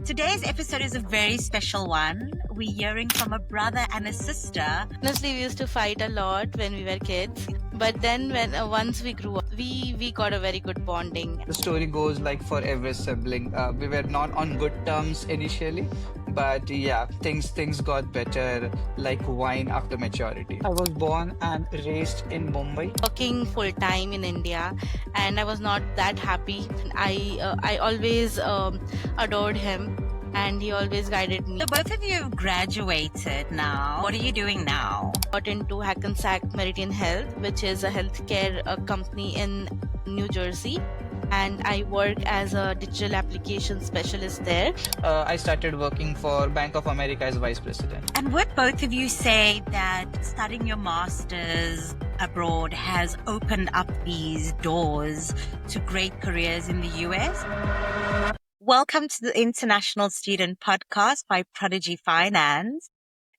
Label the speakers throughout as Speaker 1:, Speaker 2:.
Speaker 1: Today's episode is a very special one. We're hearing from a brother and a sister.
Speaker 2: Honestly, we used to fight a lot when we were kids, but then when once we grew up, we got a very good bonding.
Speaker 3: The story goes like for every sibling. We were not on good terms initially, but yeah, things got better like wine after maturity. I was born and raised in Mumbai.
Speaker 2: Working full time in India, and I was not that happy. I always adored him, and he always guided me.
Speaker 1: So both of you have graduated now. What are you doing now?
Speaker 2: Got into Hackensack Meridian Health, which is a healthcare company in New Jersey. And I work as a digital application specialist there.
Speaker 3: I started working for Bank of America as vice president.
Speaker 1: And would both of you say that studying your masters abroad has opened up these doors to great careers in the US? Welcome to the International Student Podcast by Prodigy Finance.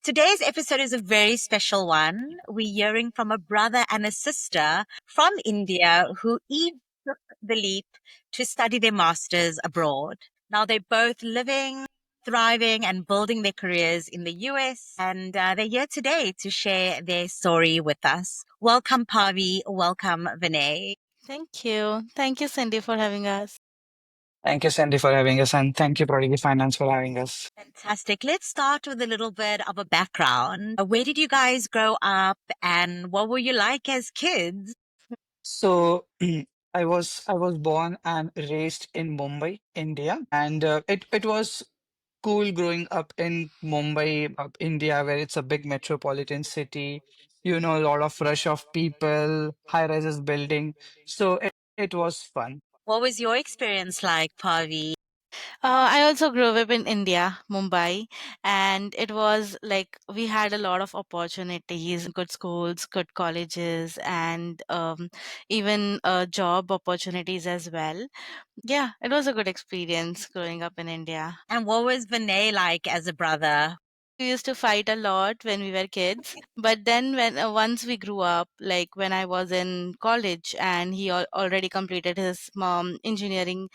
Speaker 1: Today's episode is a very special one. We're hearing from a brother and a sister from India who each took the leap to study their masters abroad. Now they're both living, thriving, and building their careers in the US, and they're here today to share their story with us. Welcome, Parvi. Welcome, Vinay.
Speaker 2: Thank you. Thank you, Cindy, for having us.
Speaker 3: Thank you, Sandy, for having us, and thank you, Prodigy Finance, for having us.
Speaker 1: Fantastic. Let's start with a little bit of a background. Where did you guys grow up, and what were you like as kids?
Speaker 3: So I was born and raised in Mumbai, India, and it was cool growing up in Mumbai, India, where it's a big metropolitan city. You know, a lot of rush of people, high rises building. So it was fun.
Speaker 1: What was your experience like, Pavi?
Speaker 2: I also grew up in India, Mumbai, and it was like we had a lot of opportunities, good schools, good colleges, and even job opportunities as well. Yeah, it was a good experience growing up in India.
Speaker 1: And what was Vinay like as a brother?
Speaker 2: We used to fight a lot when we were kids, but then when once we grew up, like when I was in college and he already completed his engineering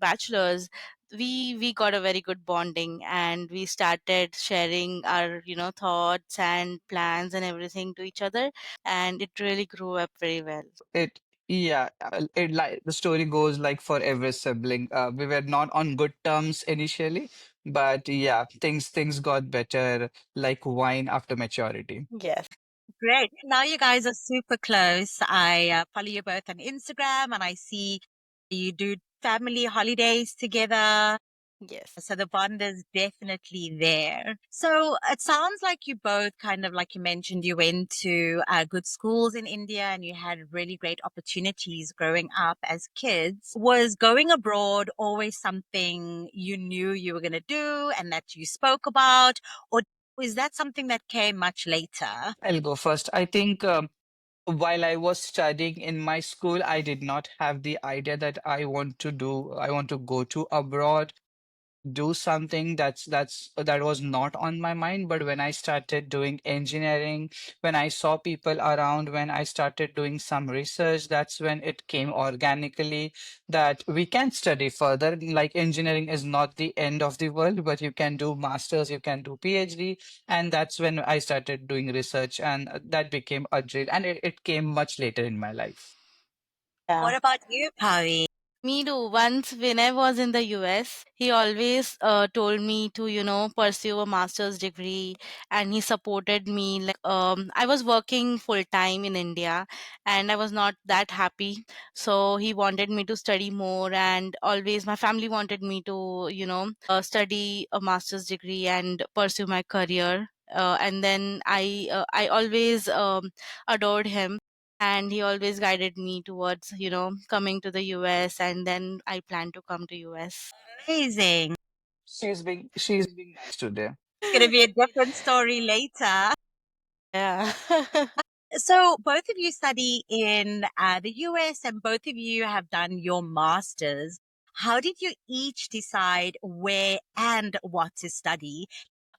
Speaker 2: bachelor's, we got a very good bonding, and we started sharing our thoughts and plans and everything to each other, and it really grew up very well.
Speaker 3: It yeah, it like the story goes like for every sibling. We were not on good terms initially, but yeah, things got better like wine after maturity.
Speaker 2: Yes.
Speaker 1: Great. Now you guys are super close. I follow you both on Instagram and I see you do family holidays together.
Speaker 2: Yes.
Speaker 1: So the bond is definitely there. So it sounds like you both kind of, like you mentioned, you went to good schools in India and you had really great opportunities growing up as kids. Was going abroad always something you knew you were going to do and that you spoke about? Or is that something that came much later?
Speaker 3: I'll go first. I think while I was studying in my school, I did not have the idea that I want to go to abroad, do something that was not on my mind. But when I started doing engineering, when I saw people around, when I started doing some research, that's when it came organically that we can study further. Like engineering is not the end of the world, but you can do masters, you can do PhD. And that's when I started doing research, and that became a drill, and it came much later in my life.
Speaker 1: What
Speaker 2: Yeah.
Speaker 1: about you, Pavi?
Speaker 2: Me too. Once when I was in the US, he always told me to, pursue a master's degree, and he supported me. I was working full time in India, and I was not that happy. So he wanted me to study more, and always my family wanted me to, study a master's degree and pursue my career. And then I always adored him, and he always guided me towards coming to the US, and then I plan to come to US.
Speaker 1: Amazing.
Speaker 3: She's being nice today.
Speaker 1: It's going to be a different story later.
Speaker 2: Yeah.
Speaker 1: So both of you study in the US and both of you have done your masters. How did you each decide where and what to study?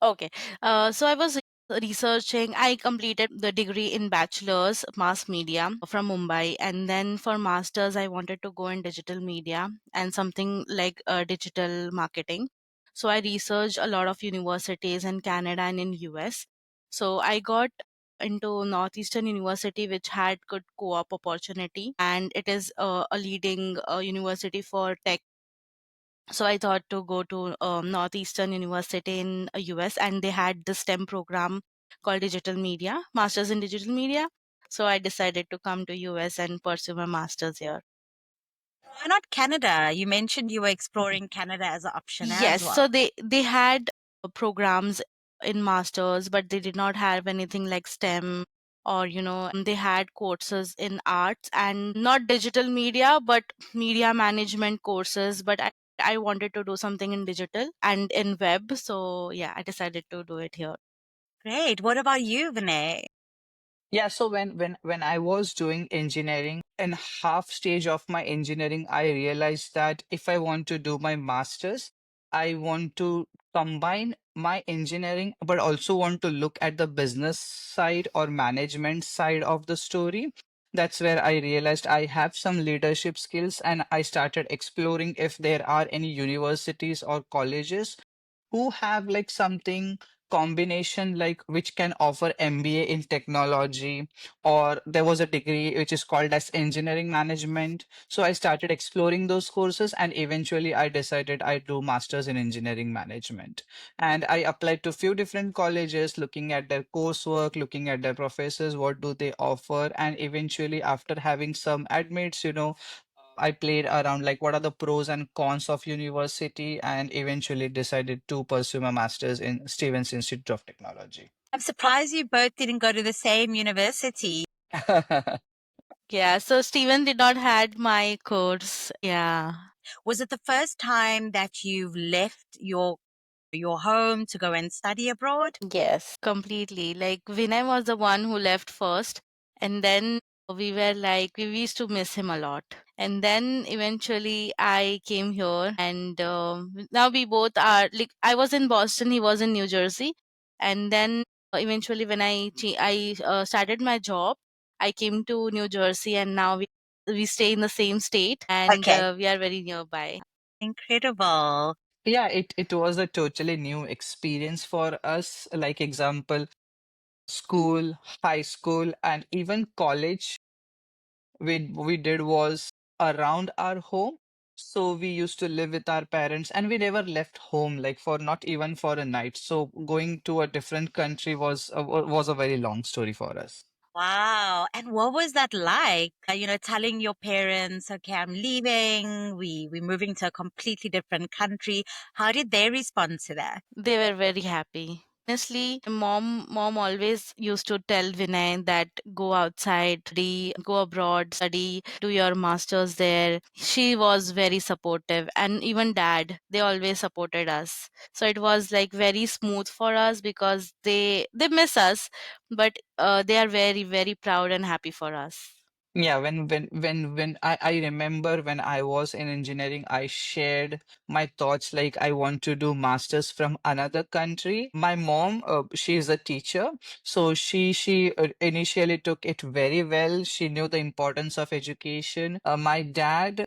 Speaker 2: Okay. So I was researching. I completed the degree in bachelor's mass media from Mumbai, and then for masters I wanted to go in digital media and something like digital marketing. So I researched a lot of universities in Canada and in US. So I got into Northeastern University, which had good co-op opportunity, and it is a leading university for tech. So I thought to go to Northeastern University in US, and they had the STEM program called Digital Media, Masters in Digital Media. So I decided to come to US and pursue my masters here.
Speaker 1: Why not Canada? You mentioned you were exploring Canada as an option as
Speaker 2: Yes, so
Speaker 1: well.
Speaker 2: they had programs in masters, but they did not have anything like STEM, or they had courses in arts and not digital media, but media management courses. But I wanted to do something in digital and in web, so yeah, I decided to do it here.
Speaker 1: Great. What about you, Vinay?
Speaker 3: Yeah, so when I was doing engineering, in half stage of my engineering, I realized that if I want to do my master's, I want to combine my engineering, but also want to look at the business side or management side of the story. That's where I realized I have some leadership skills, and I started exploring if there are any universities or colleges who have like something combination like which can offer MBA in technology, or there was a degree which is called as engineering management. So I started exploring those courses, and eventually I decided I do masters in engineering management. And I applied to few different colleges, looking at their coursework, looking at their professors, what do they offer, and eventually after having some admits, I played around like what are the pros and cons of university, and eventually decided to pursue my master's in Stevens Institute of Technology.
Speaker 1: I'm surprised you both didn't go to the same university.
Speaker 2: Yeah, so Steven did not had my course. Yeah.
Speaker 1: Was it the first time that you've left your home to go and study abroad?
Speaker 2: Yes, completely. Like Vinay was the one who left first, and then we were like, we used to miss him a lot. And then eventually I came here, and now we both are like, I was in Boston, he was in New Jersey. And then eventually, when I started my job, I came to New Jersey, and now we stay in the same state, and
Speaker 1: Okay.
Speaker 2: we are very nearby.
Speaker 1: Incredible.
Speaker 3: Yeah, it was a totally new experience for us. Like example, school, high school, and even college we did was around our home. So we used to live with our parents, and we never left home like for not even for a night. So going to a different country was a very long story for us.
Speaker 1: Wow. And what was that like? Telling your parents, okay, I'm leaving, we're moving to a completely different country. How did they respond to that?
Speaker 2: They were very happy. Honestly, mom always used to tell Vinay that go outside, study, go abroad, study, do your masters there. She was very supportive, and even dad, they always supported us. So it was like very smooth for us because they miss us, but they are very very proud and happy for us.
Speaker 3: Yeah, when I remember when I was in engineering, I shared my thoughts like I want to do masters from another country. My mom, she is a teacher, so she initially took it very well. She knew the importance of education. My dad,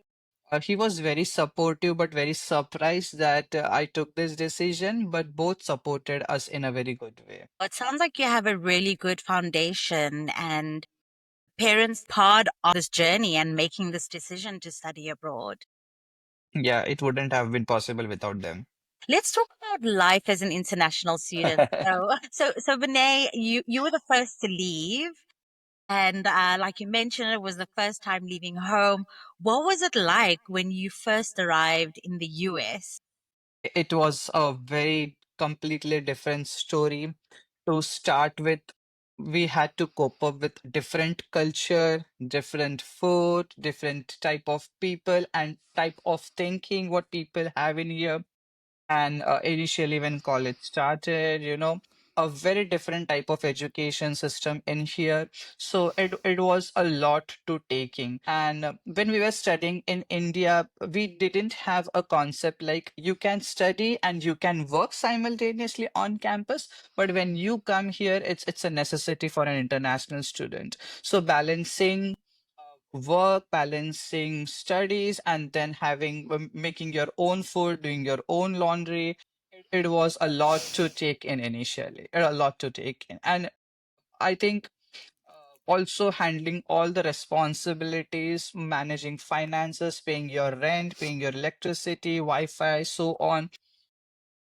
Speaker 3: he was very supportive but very surprised that I took this decision, but both supported us in a very good way.
Speaker 1: It sounds like you have a really good foundation and parents part of this journey and making this decision to study abroad.
Speaker 3: Yeah, it wouldn't have been possible without them.
Speaker 1: Let's talk about life as an international student. So Vinay, you were the first to leave, and like you mentioned, it was the first time leaving home. What was it like when you first arrived in the US?
Speaker 3: It was a very completely different story. To start with, we had to cope up with different culture, different food, different type of people, and type of thinking what people have in here. And initially, when college started, a very different type of education system in here. So it was a lot to taking. And when we were studying in India, we didn't have a concept like you can study and you can work simultaneously on campus. But when you come here, it's a necessity for an international student. So balancing work, balancing studies, and then having making your own food, doing your own laundry. it was a lot to take in initially, a lot to take in. And I think also handling all the responsibilities, managing finances, paying your rent, paying your electricity, Wi-Fi, so on.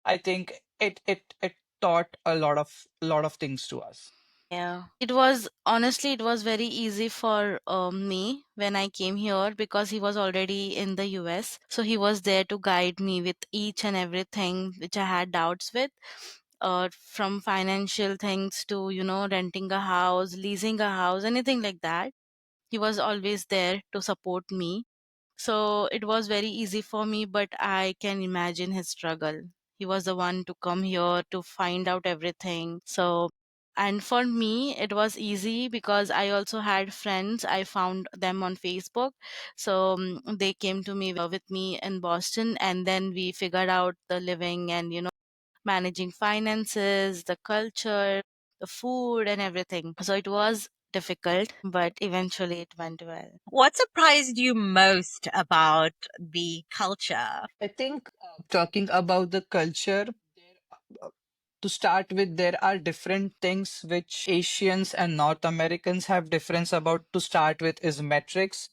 Speaker 3: I think it taught a lot of things to us.
Speaker 2: Yeah. It was honestly, it was very easy for me when I came here because he was already in the US. So he was there to guide me with each and everything which I had doubts with. From financial things to, renting a house, leasing a house, anything like that. He was always there to support me. So it was very easy for me, but I can imagine his struggle. He was the one to come here to find out everything. So, and for me, it was easy because I also had friends. I found them on Facebook. So they came to me with me in Boston, and then we figured out the living and, managing finances, the culture, the food, and everything. So it was difficult, but eventually it went well.
Speaker 1: What surprised you most about the culture?
Speaker 3: I think talking about the culture, to start with, there are different things which Asians and North Americans have difference about. To start with is metrics.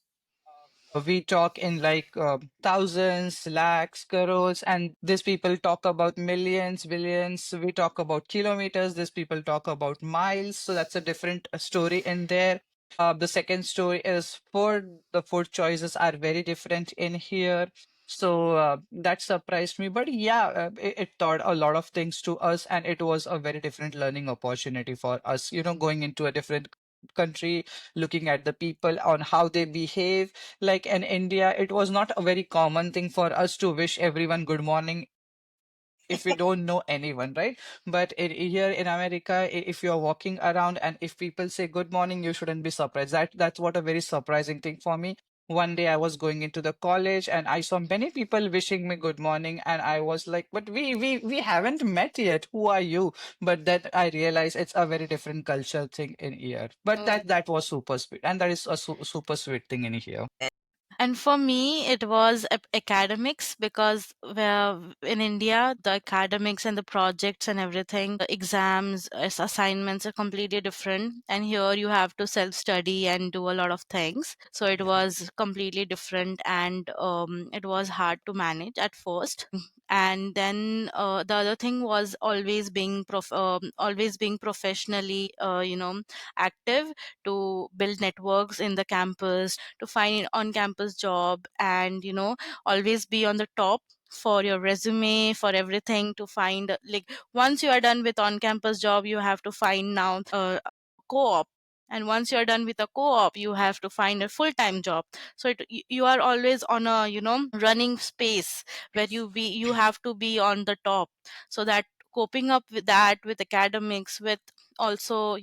Speaker 3: We talk in like thousands, lakhs, crores, and these people talk about millions, billions. We talk about kilometers. These people talk about miles. So that's a different story in there. The second story is food. The food choices are very different in here. So that surprised me. But yeah, it taught a lot of things to us, and it was a very different learning opportunity for us. Going into a different country, looking at the people on how they behave. Like in India, it was not a very common thing for us to wish everyone good morning if we don't know anyone, right? But here in America, if you're walking around and if people say good morning, you shouldn't be surprised. That's what a very surprising thing for me. One day I was going into the college and I saw many people wishing me good morning, and I was like, "But we haven't met yet. Who are you?" But then I realized it's a very different culture thing in here. But that was super sweet, and that is a super sweet thing in here.
Speaker 2: And for me, it was academics because where in India, the academics and the projects and everything, the exams, assignments are completely different. And here you have to self study and do a lot of things. So it
Speaker 3: Yeah.
Speaker 2: was completely different and it was hard to manage at first. And then the other thing was always being professionally, active to build networks in the campus, to find an on campus job, and always be on the top for your resume, for everything, to find like once you are done with on campus job, you have to find now co-op, and once you're done with a co-op, you have to find a full-time job. So you are always on a running space where you have to be on the top. So that coping up with that, with academics, with also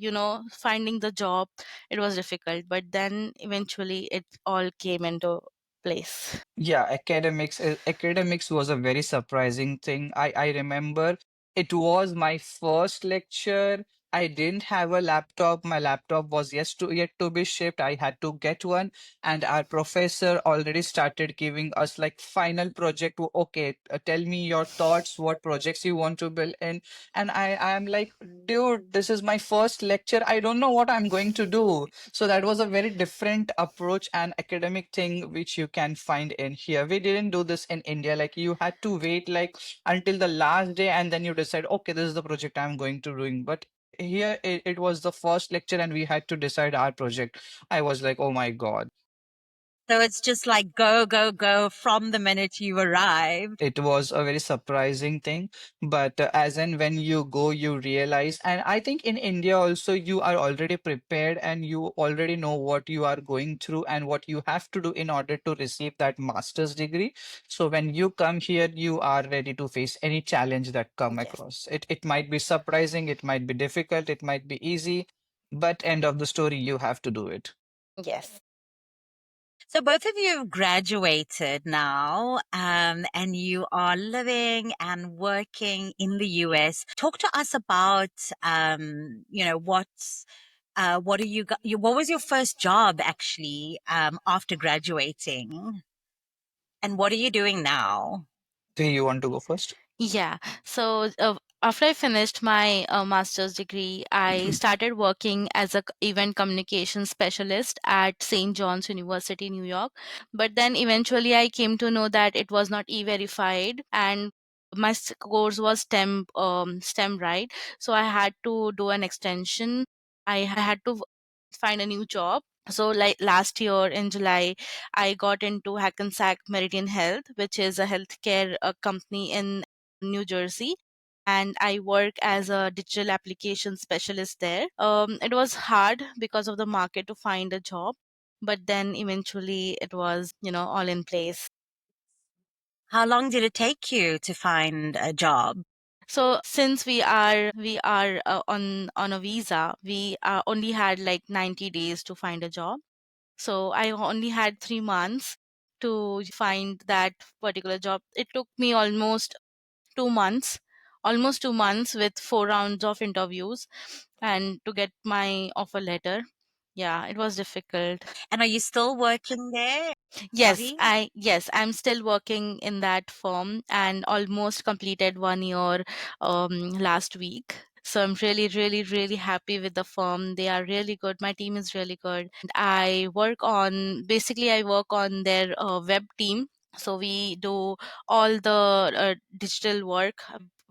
Speaker 2: finding the job, it was difficult, but then eventually it all came into place.
Speaker 3: Yeah, academics was a very surprising thing. I remember it was my first lecture. I didn't have a laptop. My laptop was yet to be shipped. I had to get one, and our professor already started giving us like final project. Okay, tell me your thoughts, what projects you want to build in. And I'm like, dude, this is my first lecture. I don't know what I'm going to do. So that was a very different approach and academic thing which you can find in here. We didn't do this in India. Like you had to wait like until the last day and then you decide, okay, this is the project I'm going to doing. But here it was the first lecture and we had to decide our project. I was like, oh my God.
Speaker 1: So it's just like go, go, go from the minute you arrived.
Speaker 3: It was a very surprising thing, but as and when you go, you realize, and I think in India also, you are already prepared and you already know what you are going through and what you have to do in order to receive that master's degree. So when you come here, you are ready to face any challenge that come
Speaker 2: Yes.
Speaker 3: across. It might be surprising, it might be difficult, it might be easy, but end of the story, you have to do it.
Speaker 2: Yes.
Speaker 1: So both of you have graduated now, and you are living and working in the US. Talk to us about, what are what was your first job actually, after graduating, and what are you doing now?
Speaker 3: Do you want to go first?
Speaker 2: Yeah. So after I finished my master's degree, I started working as a event communication specialist at St. John's University, New York. But then eventually I came to know that it was not e-verified, and my course was STEM, right? So I had to do an extension. I had to find a new job. So like last year in July, I got into Hackensack Meridian Health, which is a healthcare company in New Jersey. And I work as a digital application specialist there. It was hard because of the market to find a job, but then eventually it was, all in place.
Speaker 1: How long did it take you to find a job?
Speaker 2: So since we are on a visa, we only had like 90 days to find a job. So I only had 3 months to find that particular job. It took me 2 months, almost 2 months with 4 rounds of interviews and to get my offer letter. Yeah, it was difficult.
Speaker 1: And are you still working there,
Speaker 2: Yes,
Speaker 1: Avi?
Speaker 2: I'm still working in that firm and almost completed 1 year last week. So I'm really, really, really happy with the firm. They are really good. My team is really good. I work on their web team. So we do all the digital work,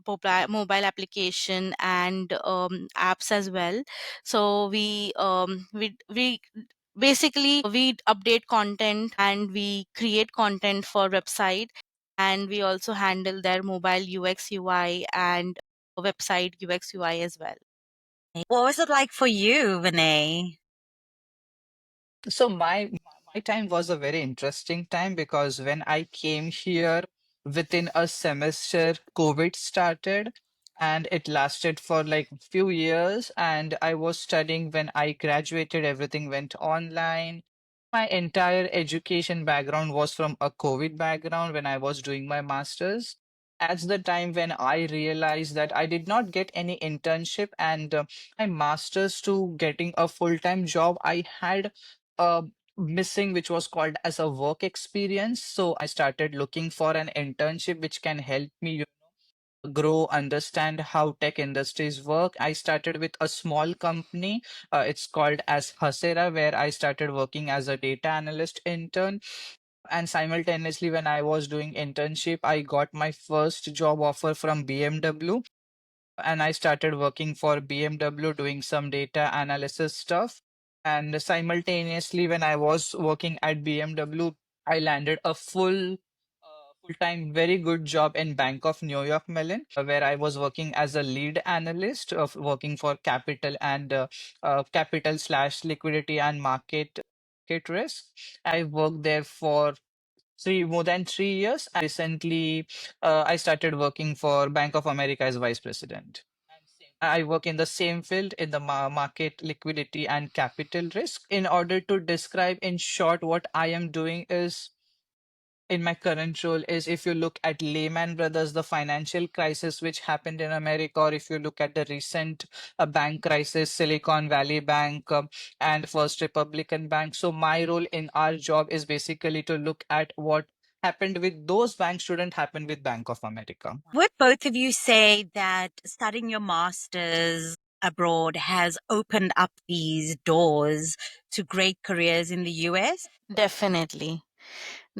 Speaker 2: mobile application and apps as well. So we basically we update content and we create content for website, and we also handle their mobile UX UI and website UX UI as well.
Speaker 1: What was it like for you, Vinay?
Speaker 3: So my time was a very interesting time because when I came here within a semester, COVID started and it lasted for like few years. And I was studying when I graduated, everything went online. My entire education background was from a COVID background when I was doing my master's. At the time when I realized that I did not get any internship and my master's to getting a full-time job, I had uh, missing which was called as a work experience. So I started looking for an internship which can help me grow, understand how tech industries work. I started with a small company. It's called as Hasera, where I started working as a data analyst intern. And simultaneously, when I was doing internship, I got my first job offer from BMW and I started working for BMW doing some data analysis stuff. And simultaneously, when I was working at BMW, I landed a full-time, very good job in Bank of New York Mellon, where I was working as a lead analyst of working for capital and capital slash liquidity and market risk. I worked there for more than 3 years. Recently, I started working for Bank of America as vice president. I work in the same field in the market liquidity and capital risk. In order to describe in short what I am doing is in my current role is if you look at Lehman Brothers, the financial crisis which happened in America, or if you look at the recent bank crisis, Silicon Valley Bank and First Republican Bank. So my role in our job is basically to look at what happened with those banks shouldn't happen with Bank of America.
Speaker 1: Would both of you say that studying your masters abroad has opened up these doors to great careers in the US?
Speaker 2: Definitely.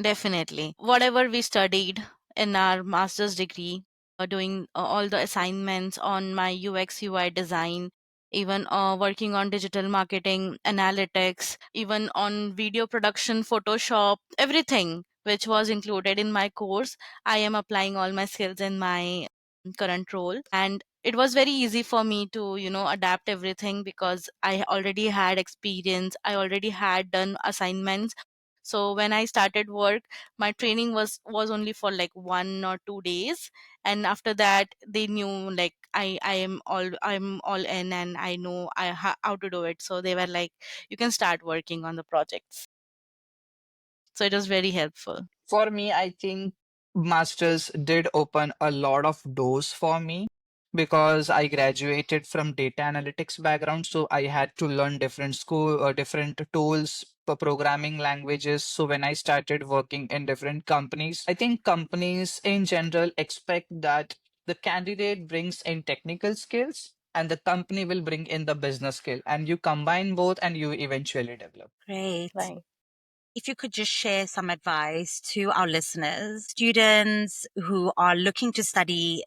Speaker 2: Definitely. Whatever we studied in our master's degree, doing all the assignments on my UX UI design, even working on digital marketing, analytics, even on video production, Photoshop, everything which was included in my course, I am applying all my skills in my current role. And it was very easy for me to, adapt everything because I already had experience, I already had done assignments. So when I started work, my training was only for like 1 or 2 days, and after that they knew like I'm all in and I know how to do it. So they were like, you can start working on the projects. So it was very helpful.
Speaker 3: For me, I think masters did open a lot of doors for me because I graduated from data analytics background, so I had to learn different tools programming languages. So when I started working in different companies, I think companies in general expect that the candidate brings in technical skills and the company will bring in the business skill, and you combine both and you eventually develop.
Speaker 1: Great.
Speaker 2: Right.
Speaker 1: If you could just share some advice to our listeners, students who are looking to study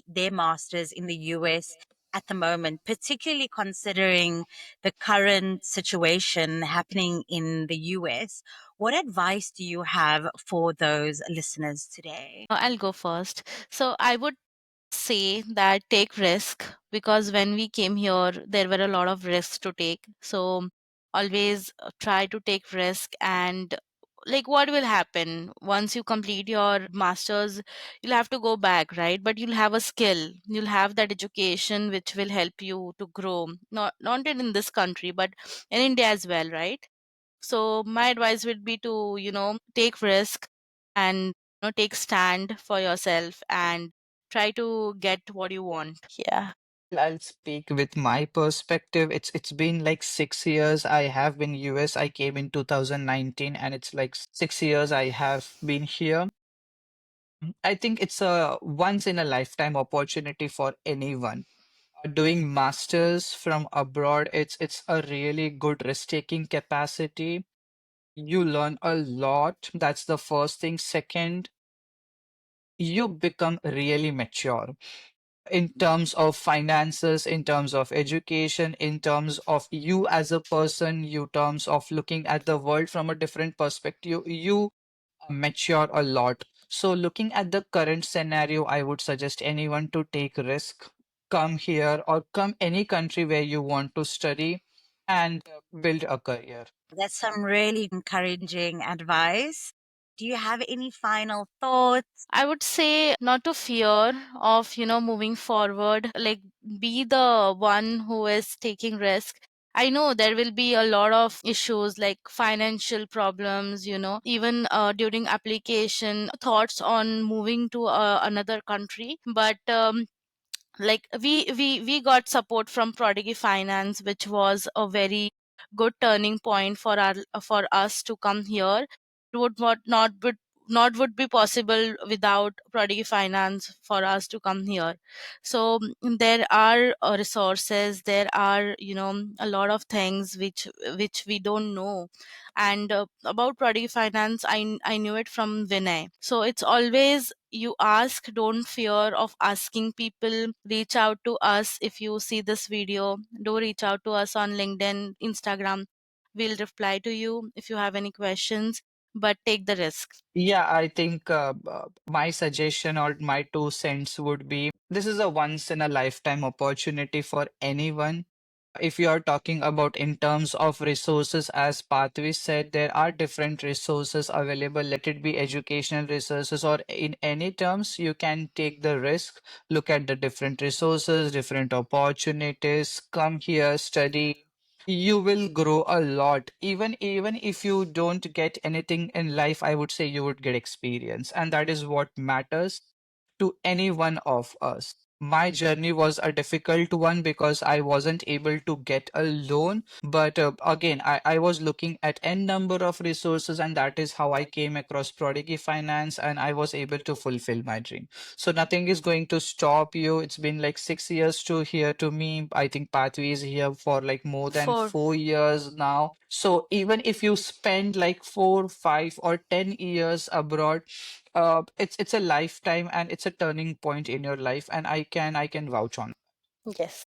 Speaker 1: their masters in the US at the moment, particularly considering the current situation happening in the US, what advice do you have for those listeners today?
Speaker 2: I'll go first. So I would say that take risk, because when we came here there were a lot of risks to take. So always try to take risk. And like, what will happen once you complete your masters? You'll have to go back, right? But you'll have a skill, you'll have that education which will help you to grow, not in this country but in India as well, right? So my advice would be to, take risk and, take stand for yourself and try to get what you want. Yeah.
Speaker 3: I'll speak with my perspective. It's been like 6 years I have been US. I came in 2019 and it's like 6 years I have been here. I think it's a once in a lifetime opportunity for anyone. Doing masters from abroad, it's a really good risk-taking capacity. You learn a lot. That's the first thing. Second, you become really mature in terms of finances, in terms of education, in terms of you as a person, you terms of looking at the world from a different perspective. You mature a lot. So looking at the current scenario, I would suggest anyone to take risk, come here or come any country where you want to study and build a career.
Speaker 1: That's some really encouraging advice. Do you have any final thoughts?
Speaker 2: I would say not to fear of, moving forward, like be the one who is taking risk. I know there will be a lot of issues like financial problems, even during application, thoughts on moving to another country. But like we got support from Prodigy Finance, which was a very good turning point for us to come here. It would not would be possible without Prodigy Finance for us to come here. So there are resources, there are, a lot of things which we don't know. And about Prodigy Finance, I knew it from Vinay. So it's always, you ask, don't fear of asking people. Reach out to us. If you see this video, do reach out to us on LinkedIn, Instagram. We'll reply to you if you have any questions, but take the risk.
Speaker 3: Yeah, I think my suggestion or my 2 cents would be this is a once in a lifetime opportunity for anyone. If you are talking about in terms of resources, as Pathvi said, there are different resources available. Let it be educational resources or in any terms, you can take the risk, look at the different resources, different opportunities, come here, study. You will grow a lot. Even if you don't get anything in life, I would say you would get experience, and that is what matters to any one of us. My journey was a difficult one because I wasn't able to get a loan. But again, I was looking at n number of resources, and that is how I came across Prodigy Finance, and I was able to fulfill my dream. So nothing is going to stop you. It's been like 6 years to here to me. I think Pathway is here for like more than
Speaker 2: For
Speaker 3: 4 years now. So even if you spend like 4, 5, or 10 years abroad, it's a lifetime and it's a turning point in your life, and I can vouch on.
Speaker 2: yes.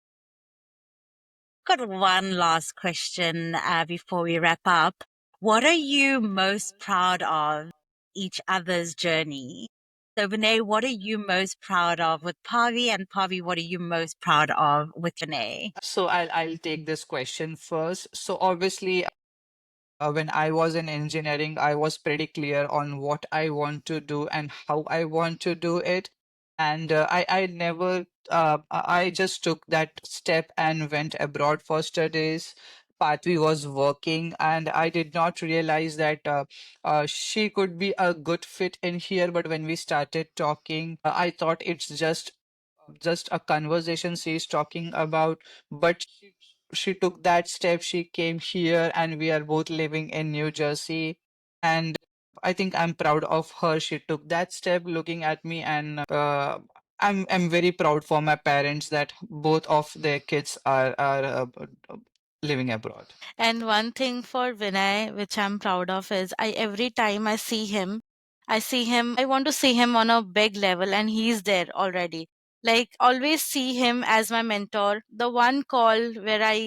Speaker 1: Got one last question before we wrap up. What are you most proud of each other's journey? So, Vinay, what are you most proud of with Pavi? And Pavi, what are you most proud of with Vinay?
Speaker 3: So I'll take this question first. So obviously, when I was in engineering, I was pretty clear on what I want to do and how I want to do it. And I never, I just took that step and went abroad for studies. Patvi was working, and I did not realize that she could be a good fit in here. But when we started talking, I thought it's just a conversation she's talking about, but she took that step. She came here, and we are both living in New Jersey. And I think I'm proud of her. She took that step, looking at me, and I'm very proud for my parents that both of their kids are living abroad.
Speaker 2: And one thing for Vinay, which I'm proud of, is I every time I want to see him on a big level, and he's there already. Like always see him as my mentor. The one call where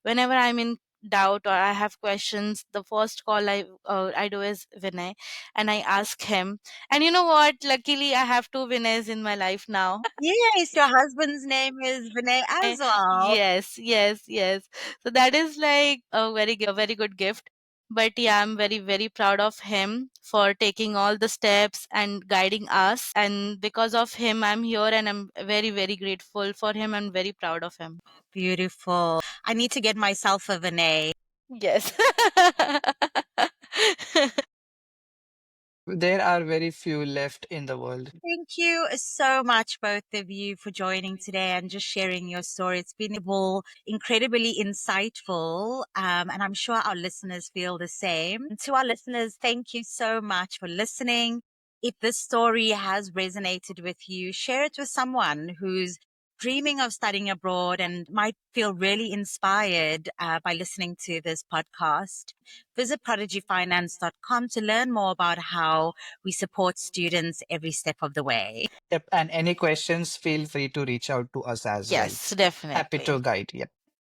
Speaker 2: whenever I'm in doubt or I have questions, the first call I do is Vinay, and I ask him. And you know what? Luckily, I have two Vinays in my life now.
Speaker 1: Yes, your husband's name is Vinay as well.
Speaker 2: Yes, yes, yes. So that is like a very good gift. But yeah, I'm very, very proud of him for taking all the steps and guiding us. And because of him, I'm here and I'm very, very grateful for him and very proud of him.
Speaker 1: Beautiful. I need to get myself a Vinay.
Speaker 2: Yes.
Speaker 3: There are very few left in the world.
Speaker 1: Thank you so much, both of you, for joining today and just sharing your story. It's been incredibly insightful, and I'm sure our listeners feel the same. And to our listeners, thank you so much for listening. If this story has resonated with you, share it with someone who's dreaming of studying abroad and might feel really inspired by listening to this podcast. Visit prodigyfinance.com to learn more about how we support students every step of the way.
Speaker 3: Yep, and any questions, feel free to reach out to us as well.
Speaker 2: Yes,
Speaker 3: Happy to
Speaker 2: definitely.
Speaker 3: guide. Yep.